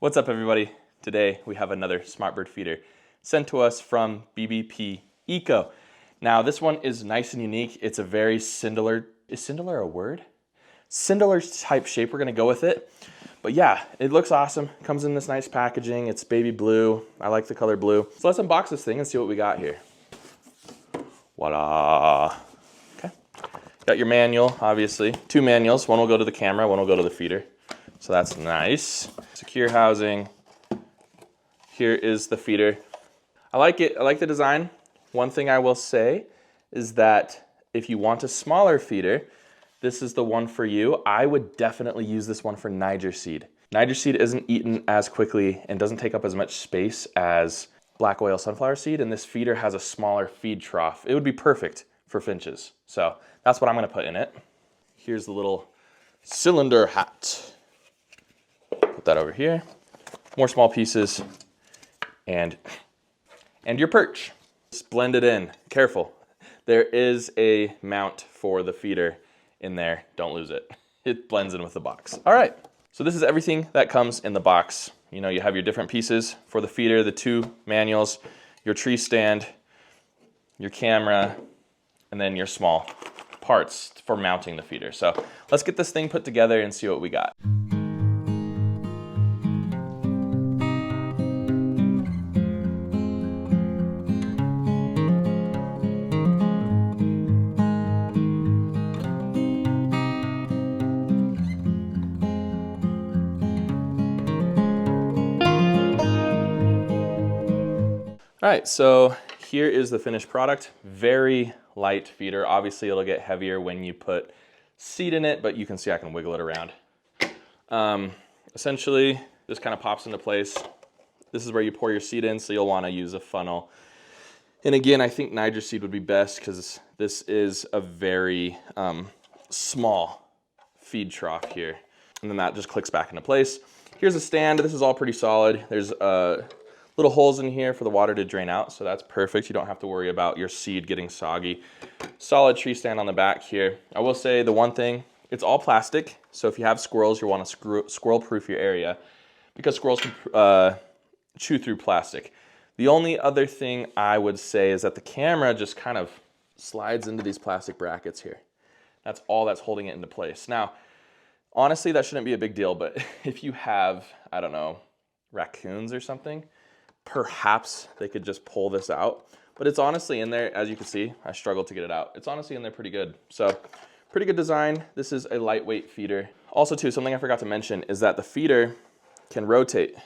What's up, everybody? Today we have another smart bird feeder sent to us from bbpEco. Now this one is nice and unique. It's a very cindelar, is cindelar a word? Cindelar type shape, we're gonna go with it. But yeah, it looks awesome. Comes in this nice packaging. It's baby blue. I like the color blue. So let's unbox this thing and see what we got here. Voila. Okay. Got your manual, obviously. Two manuals. One will go to the camera, one will go to the feeder. So that's nice. Secure housing. Here is the feeder. I like it. I like the design. One thing I will say is that if you want a smaller feeder, this is the one for you. I would definitely use this one for Niger seed. Niger seed isn't eaten as quickly and doesn't take up as much space as black oil sunflower seed, and this feeder has a smaller feed trough. It would be perfect for finches. So that's what I'm gonna put in it. Here's the little cylinder hat. Put that over here. More small pieces and your perch. Just blend it in. Careful. There is a mount for the feeder in there. Don't lose it. It blends in with the box. All right. So this is everything that comes in the box. You know, you have your different pieces for the feeder, the two manuals, your tree stand, your camera, and then your small parts for mounting the feeder. So let's get this thing put together and see what we got. All right, so here is the finished product. Very light feeder. Obviously, it'll get heavier when you put seed in it, but you can see I can wiggle it around. Essentially, this kind of pops into place. This is where you pour your seed in, so you'll want to use a funnel. And again, I think Niger seed would be best because this is a very small feed trough here. And then that just clicks back into place. Here's a stand. This is all pretty solid. There's little holes in here for the water to drain out, so that's perfect. You don't have to worry about your seed getting soggy. Solid tree stand on the back here. I will say the one thing, it's all plastic, so if you have squirrels, you want to squirrel-proof your area because squirrels can chew through plastic. The only other thing I would say is that the camera just kind of slides into these plastic brackets here. That's all that's holding it into place. Now, honestly, that shouldn't be a big deal, but if you have, I don't know, raccoons or something, perhaps they could just pull this out, but it's honestly in there. As you can see, I struggled to get it out. It's honestly in there pretty good. So pretty good design. This is a lightweight feeder. Also too, something I forgot to mention is that the feeder can rotate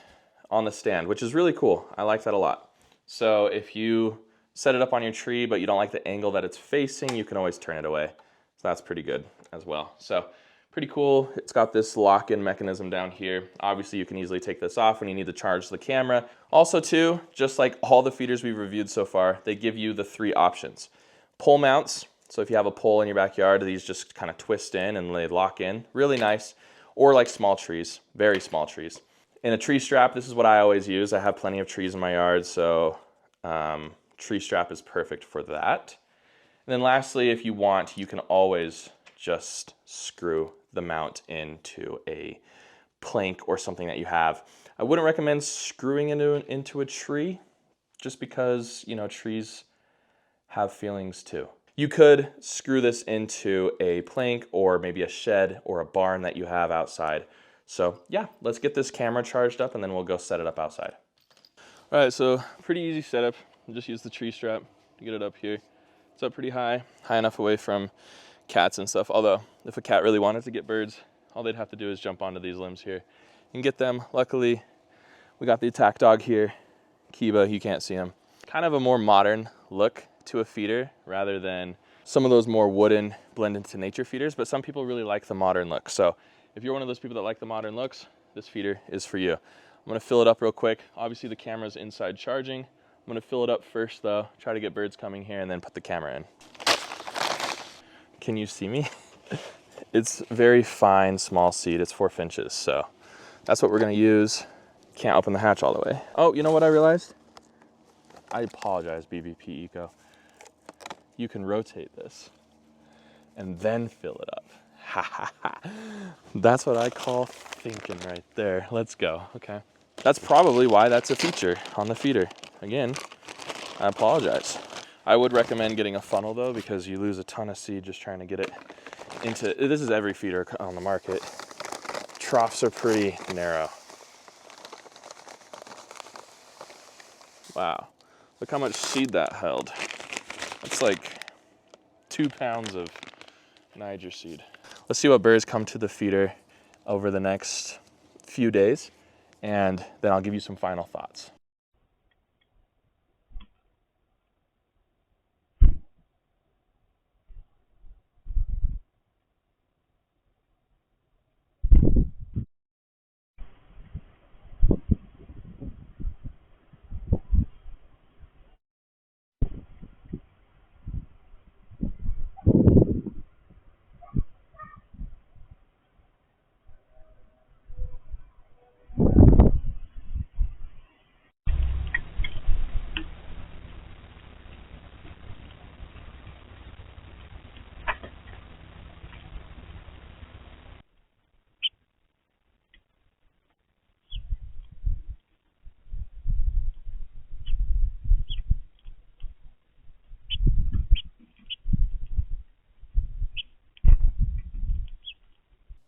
on the stand, which is really cool. I like that a lot. So if you set it up on your tree, but you don't like the angle that it's facing, you can always turn it away. So that's pretty good as well. So pretty cool. It's got this lock-in mechanism down here. Obviously, you can easily take this off when you need to charge the camera. Also too, just like all the feeders we've reviewed so far, they give you the three options. Pole mounts, so if you have a pole in your backyard, these just kind of twist in and they lock in. Really nice. Or like small trees, very small trees. In a tree strap, this is what I always use. I have plenty of trees in my yard, so tree strap is perfect for that. And then lastly, if you want, you can always just screw the mount into a plank or something that you have. I wouldn't recommend screwing into a tree just because, you know, trees have feelings too. You could screw this into a plank or maybe a shed or a barn that you have outside. So yeah, let's get this camera charged up and then we'll go set it up outside. All right, so pretty easy setup. Just use the tree strap to get it up here. It's up pretty high enough away from cats and stuff. Although if a cat really wanted to get birds, all they'd have to do is jump onto these limbs here and get them. Luckily, we got the attack dog here, Kiba. You can't see him. Kind of a more modern look to a feeder rather than some of those more wooden blend into nature feeders, but some people really like the modern look. So if you're one of those people that like the modern looks, this feeder is for you. I'm gonna fill it up real quick. Obviously the camera's inside charging. I'm gonna fill it up first though, try to get birds coming here and then put the camera in. Can you see me? It's very fine, small seed. It's for finches, so that's what we're gonna use. Can't open the hatch all the way. Oh, you know what I realized? I apologize, bbpEco. You can rotate this and then fill it up. Ha ha ha. That's what I call thinking right there. Let's go, okay. that's probably why that's a feature on the feeder. Again, I apologize. I would recommend getting a funnel though, because you lose a ton of seed just trying to get it into, this is every feeder on the market. Troughs are pretty narrow. Wow, look how much seed that held. That's like 2 pounds of Niger seed. Let's see what birds come to the feeder over the next few days, and then I'll give you some final thoughts.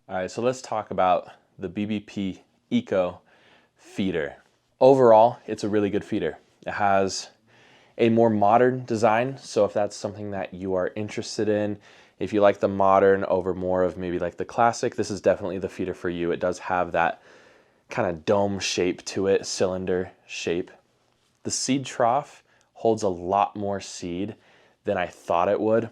All right, so let's talk about the bbpEco feeder. Overall, it's a really good feeder. It has a more modern design, so if that's something that you are interested in, if you like the modern over more of maybe like the classic, this is definitely the feeder for you. It does have that kind of dome shape to it, cylinder shape. The seed trough holds a lot more seed than I thought it would,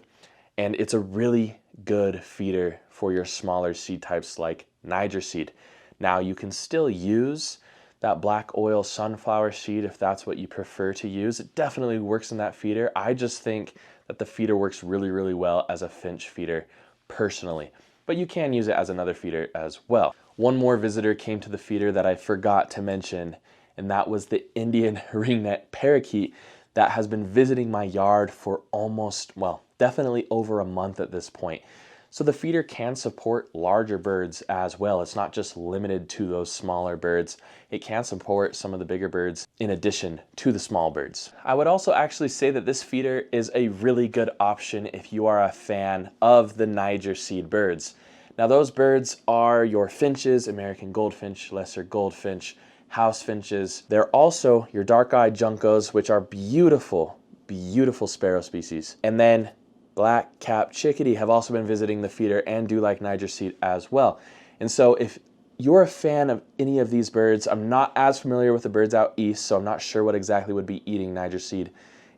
and it's a really good feeder for your smaller seed types like Niger seed. Now you can still use that black oil sunflower seed if that's what you prefer to use. It definitely works in that feeder. I just think that the feeder works really, really well as a finch feeder personally, but you can use it as another feeder as well. One more visitor came to the feeder that I forgot to mention, and that was the Indian ringneck parakeet that has been visiting my yard for almost, well, definitely over a month at this point. So the feeder can support larger birds as well. It's not just limited to those smaller birds. It can support some of the bigger birds in addition to the small birds. I would also actually say that this feeder is a really good option if you are a fan of the Niger seed birds. Now those birds are your finches, American goldfinch, lesser goldfinch, house finches. They're also your dark-eyed juncos, which are beautiful, beautiful sparrow species. And then black-capped chickadee have also been visiting the feeder and do like Niger seed as well. And so if you're a fan of any of these birds, I'm not as familiar with the birds out east, so I'm not sure what exactly would be eating Niger seed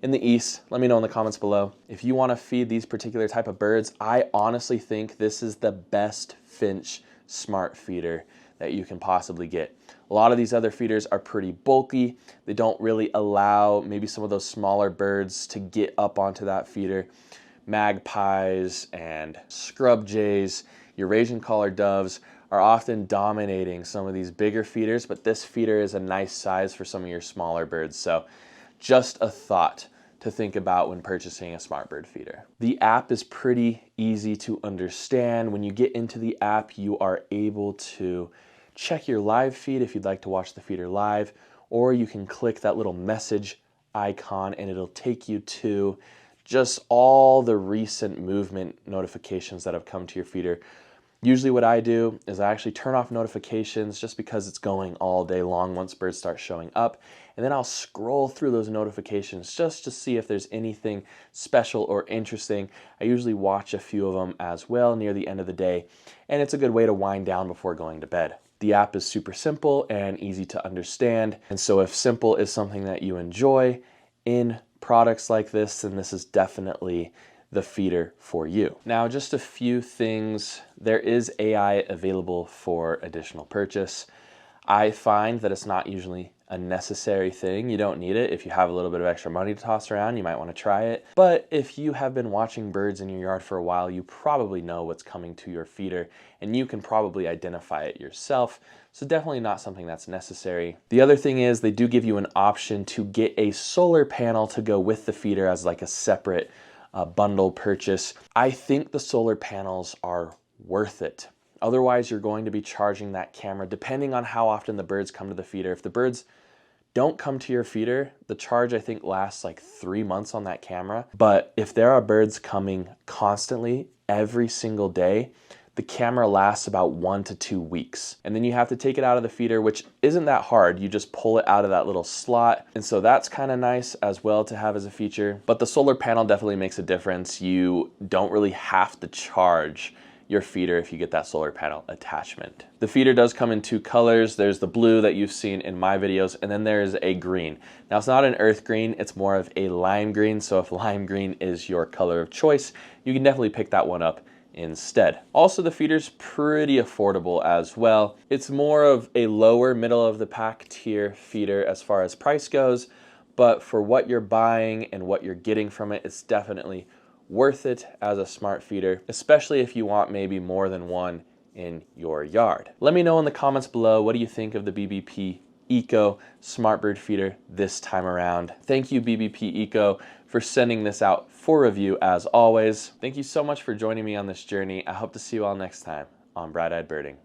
in the east. Let me know in the comments below. If you want to feed these particular type of birds, I honestly think this is the best finch smart feeder that you can possibly get. A lot of these other feeders are pretty bulky. They don't really allow maybe some of those smaller birds to get up onto that feeder. Magpies and scrub jays, Eurasian collared doves are often dominating some of these bigger feeders, but this feeder is a nice size for some of your smaller birds. So just a thought to think about when purchasing a smart bird feeder. The app is pretty easy to understand. When you get into the app, you are able to check your live feed if you'd like to watch the feeder live, or you can click that little message icon and it'll take you to just all the recent movement notifications that have come to your feeder. Usually what I do is I actually turn off notifications just because it's going all day long once birds start showing up. And then I'll scroll through those notifications just to see if there's anything special or interesting. I usually watch a few of them as well near the end of the day. And it's a good way to wind down before going to bed. The app is super simple and easy to understand. And so if simple is something that you enjoy in products like this, then this is definitely the feeder for you. Now, just a few things. There is AI available for additional purchase. I find that it's not usually a necessary thing. You don't need it. If you have a little bit of extra money to toss around, you might want to try it. But if you have been watching birds in your yard for a while, you probably know what's coming to your feeder and you can probably identify it yourself. So definitely not something that's necessary. The other thing is they do give you an option to get a solar panel to go with the feeder as like a separate bundle purchase. I think the solar panels are worth it. Otherwise, you're going to be charging that camera depending on how often the birds come to the feeder. If the birds don't come to your feeder, the charge I think lasts like 3 months on that camera. But if there are birds coming constantly every single day, the camera lasts about 1 to 2 weeks. And then you have to take it out of the feeder, which isn't that hard. You just pull it out of that little slot. And so that's kind of nice as well to have as a feature. But the solar panel definitely makes a difference. You don't really have to charge your feeder if you get that solar panel attachment. The feeder does come in 2 colors. There's the blue that you've seen in my videos, and then there's a green. Now it's not an earth green, it's more of a lime green. So if lime green is your color of choice, you can definitely pick that one up instead. Also, the feeder's pretty affordable as well. It's more of a lower middle of the pack tier feeder as far as price goes, but for what you're buying and what you're getting from it, it's definitely worth it as a smart feeder, especially if you want maybe more than one in your yard. Let me know in the comments below, what do you think of the bbpEco smart bird feeder this time around? Thank you, bbpEco, for sending this out for review as always. Thank you so much for joining me on this journey. I hope to see you all next time on Bright Eyed Birding.